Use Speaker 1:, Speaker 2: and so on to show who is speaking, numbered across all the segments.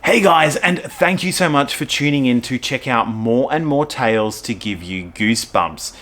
Speaker 1: Hey guys, and thank you so much for tuning in to check out more and more tales to give you goosebumps.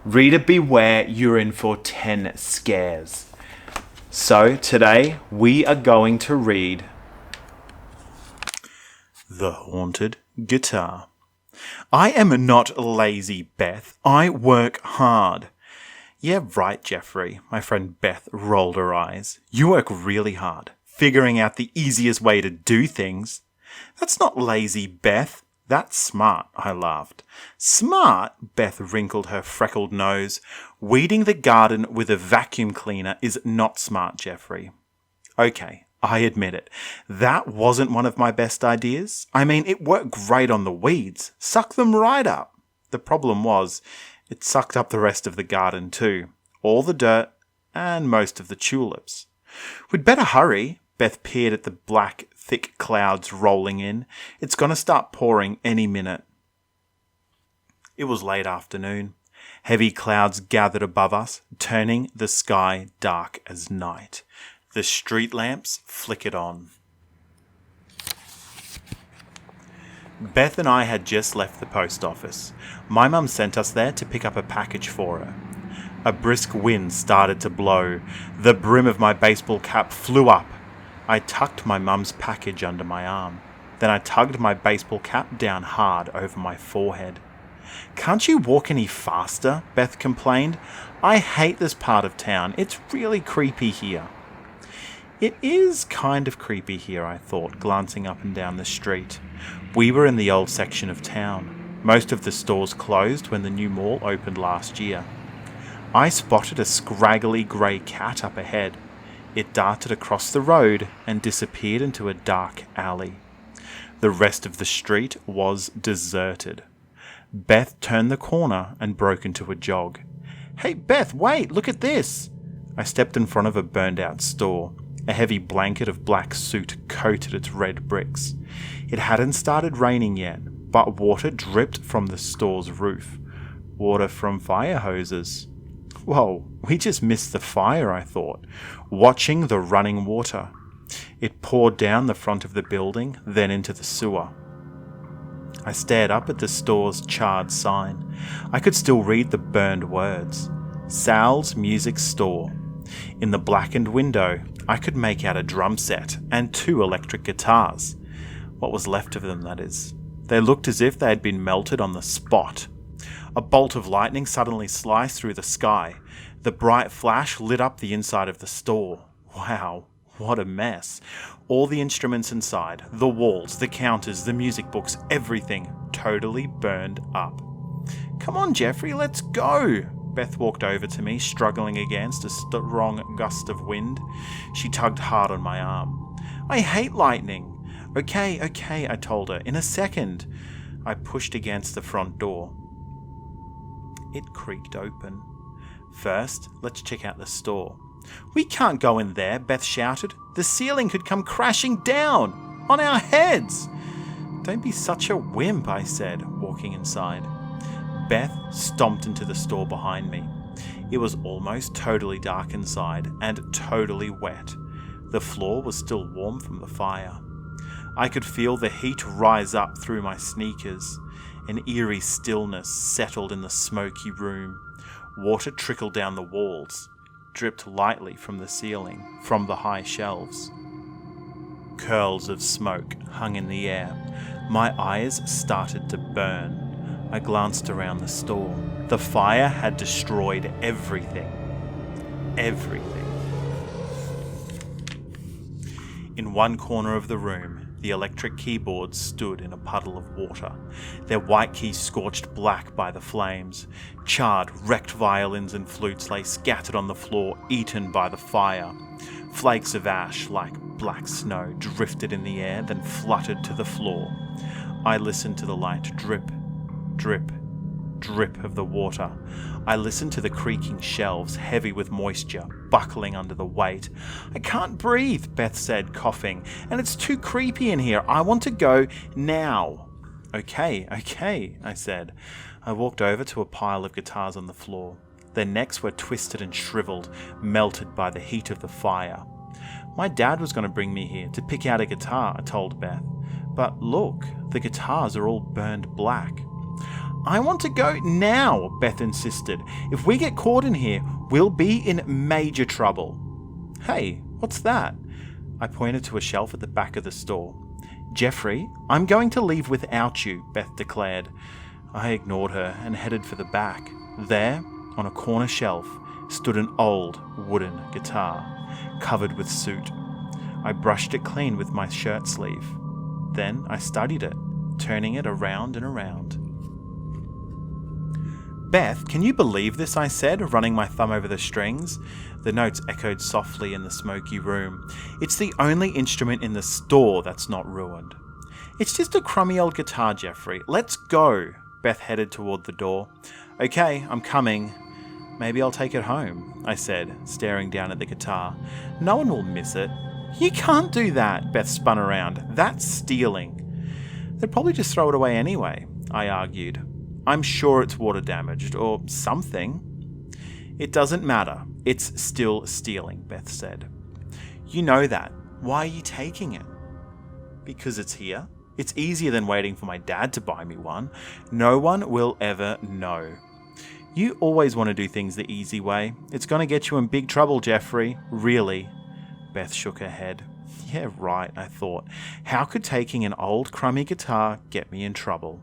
Speaker 1: Reader beware, you're in for 10 scares. So today we are going to read The Haunted Guitar. I am not lazy, Beth. I work hard. Yeah, right, Jeffrey. My friend Beth rolled her eyes. You work really hard, figuring out the easiest way to do things. That's not lazy, Beth. That's smart, I laughed. Smart? Beth wrinkled her freckled nose. Weeding the garden with a vacuum cleaner is not smart, Jeffrey. Okay, I admit it. That wasn't one of my best ideas. I mean, it worked great on the weeds. Suck them right up. The problem was, it sucked up the rest of the garden too. All the dirt and most of the tulips. We'd better hurry. Beth peered at the black, thick clouds rolling in. It's going to start pouring any minute. It was late afternoon. Heavy clouds gathered above us, turning the sky dark as night. The street lamps flickered on. Beth and I had just left the post office. My mum sent us there to pick up a package for her. A brisk wind started to blow. The brim of my baseball cap flew up. I tucked my mum's package under my arm. Then I tugged my baseball cap down hard over my forehead. Can't you walk any faster? Beth complained. I hate this part of town. It's really creepy here. It is kind of creepy here, I thought, glancing up and down the street. We were in the old section of town. Most of the stores closed when the new mall opened last year. I spotted a scraggly grey cat up ahead. It darted across the road and disappeared into a dark alley. The rest of the street was deserted. Beth turned the corner and broke into a jog. Hey, Beth, wait, look at this! I stepped in front of a burned-out store. A heavy blanket of black soot coated its red bricks. It hadn't started raining yet, but water dripped from the store's roof. Water from fire hoses. Whoa, we just missed the fire, I thought, watching the running water. It poured down the front of the building, then into the sewer. I stared up at the store's charred sign. I could still read the burned words. Sal's Music Store. In the blackened window, I could make out a drum set and 2 electric guitars. What was left of them, that is. They looked as if they had been melted on the spot. A bolt of lightning suddenly sliced through the sky. The bright flash lit up the inside of the store. Wow, what a mess. All the instruments inside, the walls, the counters, the music books, everything totally burned up. Come on, Jeffrey, let's go! Beth walked over to me, struggling against a strong gust of wind. She tugged hard on my arm. I hate lightning. Okay, I told her. In a second. I pushed against the front door. It creaked open. First, let's check out the store. We can't go in there, Beth shouted. The ceiling could come crashing down on our heads. Don't be such a wimp, I said, walking inside. Beth stomped into the store behind me. It was almost totally dark inside and totally wet. The floor was still warm from the fire. I could feel the heat rise up through my sneakers. An eerie stillness settled in the smoky room. Water trickled down the walls, dripped lightly from the ceiling, from the high shelves. Curls of smoke hung in the air. My eyes started to burn. I glanced around the store. The fire had destroyed everything. Everything. In one corner of the room, the electric keyboards stood in a puddle of water, their white keys scorched black by the flames. Charred, wrecked violins and flutes lay scattered on the floor, eaten by the fire. Flakes of ash, like black snow, drifted in the air, then fluttered to the floor. I listened to the light drip, drip, drip of the water. I listened to the creaking shelves, heavy with moisture, buckling under the weight. I can't breathe, Beth said, coughing, and it's too creepy in here. I want to go now. Okay, I said. I walked over to a pile of guitars on the floor. Their necks were twisted and shriveled, melted by the heat of the fire. My dad was going to bring me here to pick out a guitar, I told Beth. But look, the guitars are all burned black. I want to go now, Beth insisted. If we get caught in here, we'll be in major trouble. Hey, what's that? I pointed to a shelf at the back of the store. Jeffrey, I'm going to leave without you, Beth declared. I ignored her and headed for the back. There, on a corner shelf, stood an old wooden guitar, covered with soot. I brushed it clean with my shirt sleeve. Then I studied it, turning it around and around. Beth, can you believe this? I said, running my thumb over the strings. The notes echoed softly in the smoky room. It's the only instrument in the store that's not ruined. It's just a crummy old guitar, Jeffrey. Let's go. Beth headed toward the door. Okay, I'm coming. Maybe I'll take it home, I said, staring down at the guitar. No one will miss it. You can't do that, Beth spun around. That's stealing. They'd probably just throw it away anyway, I argued. I'm sure it's water damaged, or something. It doesn't matter. It's still stealing, Beth said. You know that. Why are you taking it? Because it's here. It's easier than waiting for my dad to buy me one. No one will ever know. You always want to do things the easy way. It's going to get you in big trouble, Jeffrey. Really? Beth shook her head. Yeah, right, I thought. How could taking an old crummy guitar get me in trouble?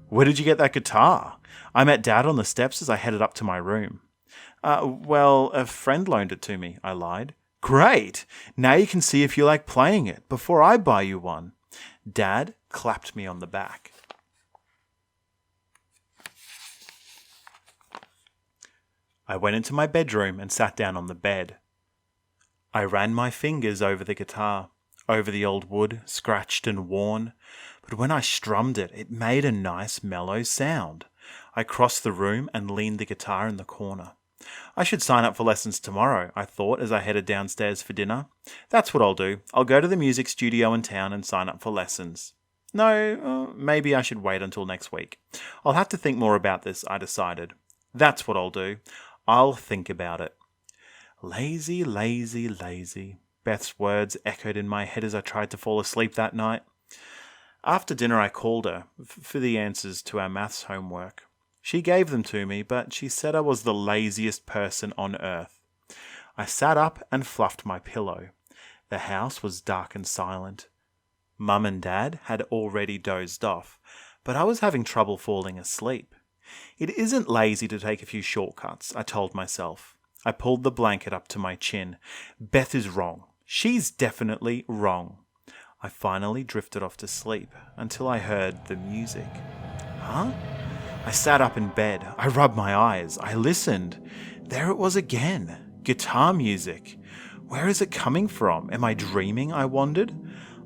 Speaker 1: Where did you get that guitar? I met Dad on the steps as I headed up to my room. Well, a friend loaned it to me, I lied. Great! Now you can see if you like playing it before I buy you one. Dad clapped me on the back. I went into my bedroom and sat down on the bed. I ran my fingers over the guitar, over the old wood, scratched and worn. But when I strummed it, it made a nice mellow sound. I crossed the room and leaned the guitar in the corner. I should sign up for lessons tomorrow, I thought as I headed downstairs for dinner. That's what I'll do. I'll go to the music studio in town and sign up for lessons. No, maybe I should wait until next week. I'll have to think more about this, I decided. That's what I'll do. I'll think about it. Lazy, lazy, lazy. Beth's words echoed in my head as I tried to fall asleep that night. After dinner, I called her for the answers to our maths homework. She gave them to me, but she said I was the laziest person on earth. I sat up and fluffed my pillow. The house was dark and silent. Mum and Dad had already dozed off, but I was having trouble falling asleep. It isn't lazy to take a few shortcuts, I told myself. I pulled the blanket up to my chin. Beth is wrong. She's definitely wrong. I finally drifted off to sleep until I heard the music. Huh? I sat up in bed. I rubbed my eyes. I listened. There it was again. Guitar music. Where is it coming from? Am I dreaming? I wondered.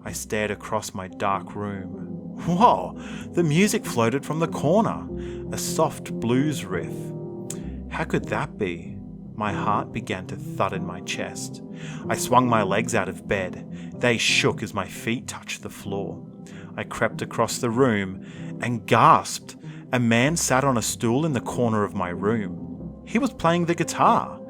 Speaker 1: I stared across my dark room. Whoa! The music floated from the corner. A soft blues riff. How could that be? My heart began to thud in my chest. I swung my legs out of bed. They shook as my feet touched the floor. I crept across the room and gasped. A man sat on a stool in the corner of my room. He was playing the guitar.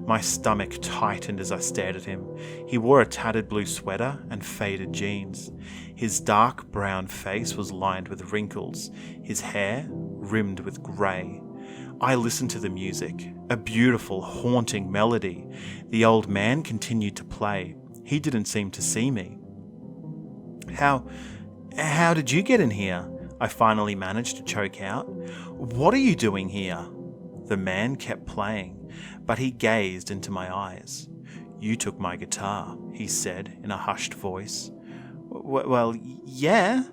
Speaker 1: My stomach tightened as I stared at him. He wore a tattered blue sweater and faded jeans. His dark brown face was lined with wrinkles, his hair rimmed with grey. I listened to the music, a beautiful, haunting melody. The old man continued to play. He didn't seem to see me. How did you get in here? I finally managed to choke out. What are you doing here? The man kept playing, but he gazed into my eyes. You took my guitar, he said in a hushed voice. Well, yeah.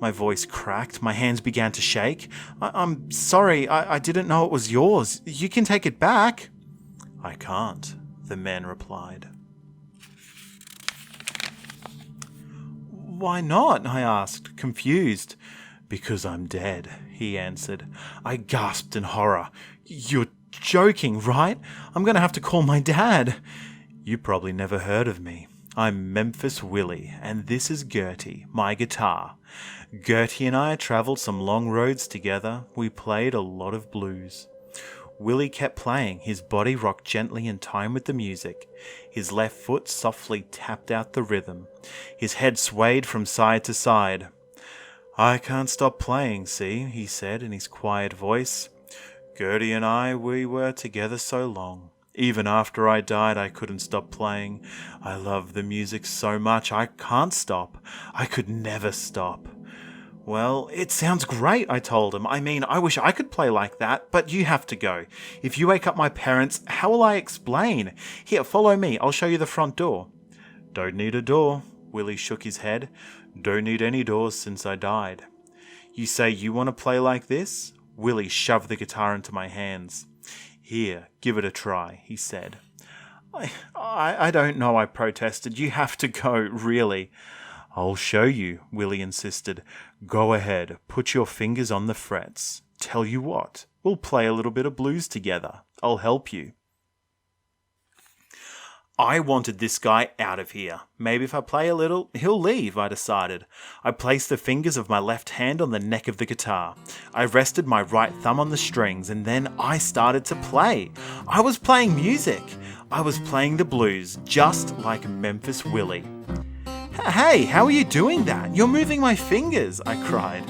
Speaker 1: My voice cracked. My hands began to shake. I'm sorry. I didn't know it was yours. You can take it back. I can't, the man replied. Why not? I asked, confused. Because I'm dead, he answered. I gasped in horror. You're joking, right? I'm going to have to call my dad. You probably never heard of me. I'm Memphis Willie, and this is Gertie, my guitar. Gertie and I travelled some long roads together. We played a lot of blues. Willie kept playing. His body rocked gently in time with the music. His left foot softly tapped out the rhythm. His head swayed from side to side. "I can't stop playing, see," he said in his quiet voice. "Gertie and I, we were together so long. Even after I died, I couldn't stop playing. I love the music so much, I can't stop. I could never stop." "Well, it sounds great," I told him. I wish I could play like that, but you have to go. If you wake up my parents, how will I explain? Here, follow me. I'll show you the front door. "Don't need a door." Willie shook his head. "Don't need any doors since I died." "You say you want to play like this?" Willie shoved the guitar into my hands. "Here, give it a try," he said. I don't know," I protested. "You have to go, really." "I'll show you," Willie insisted. "Go ahead, put your fingers on the frets. Tell you what, we'll play a little bit of blues together. I'll help you." I wanted this guy out of here. Maybe if I play a little, he'll leave, I decided. I placed the fingers of my left hand on the neck of the guitar. I rested my right thumb on the strings, and then I started to play. I was playing music. I was playing the blues, just like Memphis Willie. "Hey, how are you doing that? You're moving my fingers," I cried.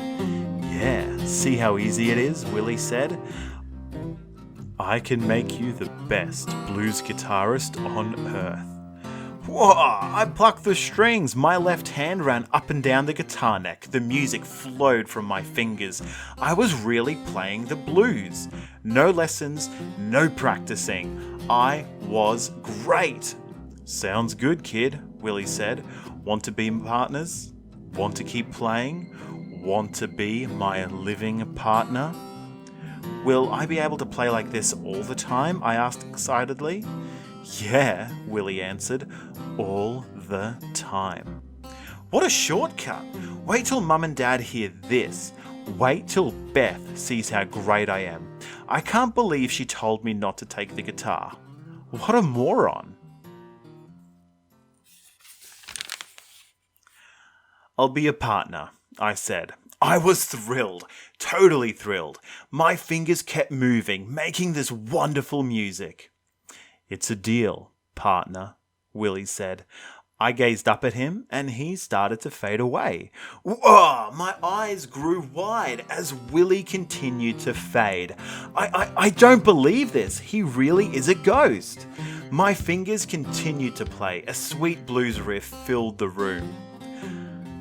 Speaker 1: "Yeah, see how easy it is," Willie said. "I can make you the best blues guitarist on earth." Whoa! I plucked the strings. My left hand ran up and down the guitar neck. The music flowed from my fingers. I was really playing the blues. No lessons, no practicing. I was great. "Sounds good, kid," Willie said. "Want to be partners? Want to keep playing? Want to be my living partner?" "Will I be able to play like this all the time?" I asked excitedly. "Yeah," Willie answered, "all the time." What a shortcut! Wait till Mum and Dad hear this. Wait till Beth sees how great I am. I can't believe she told me not to take the guitar. What a moron. "I'll be a partner," I said. I was thrilled, totally thrilled. My fingers kept moving, making this wonderful music. "It's a deal, partner," Willie said. I gazed up at him, and he started to fade away. Whoa! My eyes grew wide as Willie continued to fade. I don't believe this. He really is a ghost. My fingers continued to play. A sweet blues riff filled the room.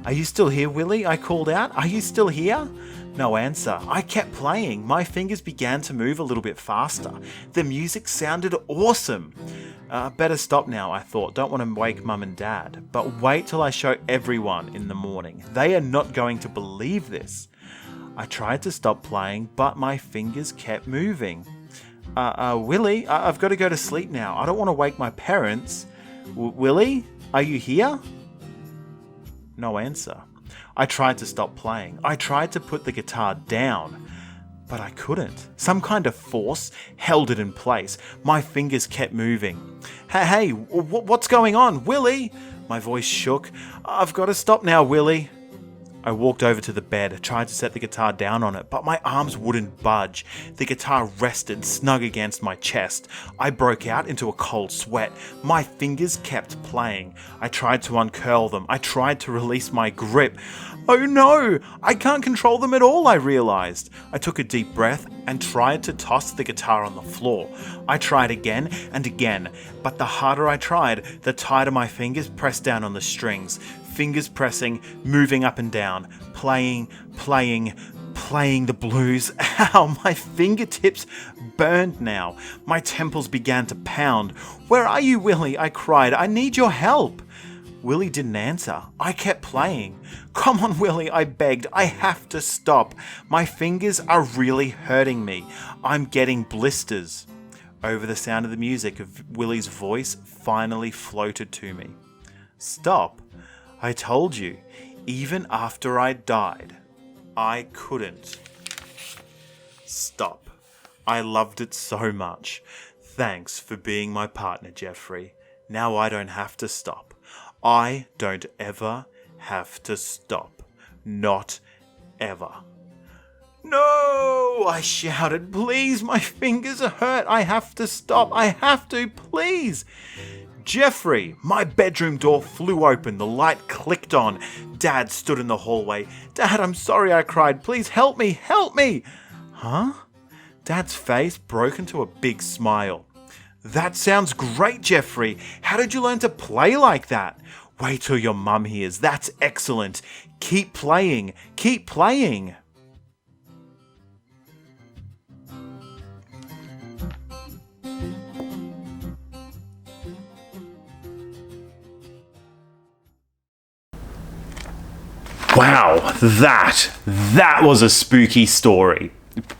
Speaker 1: "Are you still here, Willie?" I called out. "Are you still here?" No answer. I kept playing. My fingers began to move a little bit faster. The music sounded awesome. Better stop now, I thought. Don't want to wake Mum and Dad. But wait till I show everyone in the morning. They are not going to believe this. I tried to stop playing, but my fingers kept moving. Willie, I've got to go to sleep now. I don't want to wake my parents. Willie, are you here?" No answer. I tried to stop playing. I tried to put the guitar down, but I couldn't. Some kind of force held it in place. My fingers kept moving. Hey, what's going on? Willie! My voice shook. "I've got to stop now, Willie." I walked over to the bed, tried to set the guitar down on it, but my arms wouldn't budge. The guitar rested snug against my chest. I broke out into a cold sweat. My fingers kept playing. I tried to uncurl them. I tried to release my grip. Oh no! I can't control them at all, I realized. I took a deep breath and tried to toss the guitar on the floor. I tried again and again, but the harder I tried, the tighter my fingers pressed down on the strings. Fingers pressing, moving up and down, playing the blues. Ow, my fingertips burned now. My temples began to pound. "Where are you, Willie?" I cried. "I need your help." Willie didn't answer. I kept playing. "Come on, Willie," I begged. "I have to stop. My fingers are really hurting me. I'm getting blisters." Over the sound of the music, Willie's voice finally floated to me. "Stop. I told you, even after I died, I couldn't stop. I loved it so much. Thanks for being my partner, Jeffrey. Now I don't have to stop. I don't ever have to stop. Not ever." No! I shouted. Please, my fingers are hurt. I have to stop. I have to, please. Jeffrey, my bedroom door flew open. The light clicked on. Dad stood in the hallway. Dad, I'm sorry, I cried. Please help me, help me. Huh? Dad's face broke into a big smile. That sounds great, Jeffrey. How did you learn to play like that? Wait till your mum hears. That's excellent. Keep playing. Keep playing. Wow, that was a spooky story.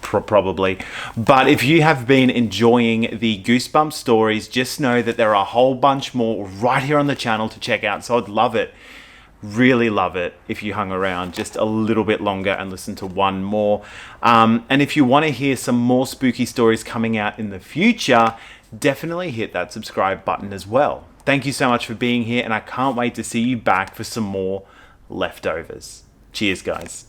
Speaker 1: Probably. But if you have been enjoying the Goosebumps stories, just know that there are a whole bunch more right here on the channel to check out. So I'd love it, really love it, if you hung around just a little bit longer and listened to one more. And if you want to hear some more spooky stories coming out in the future, definitely hit that subscribe button as well. Thank you so much for being here, and I can't wait to see you back for some more leftovers. Cheers, guys.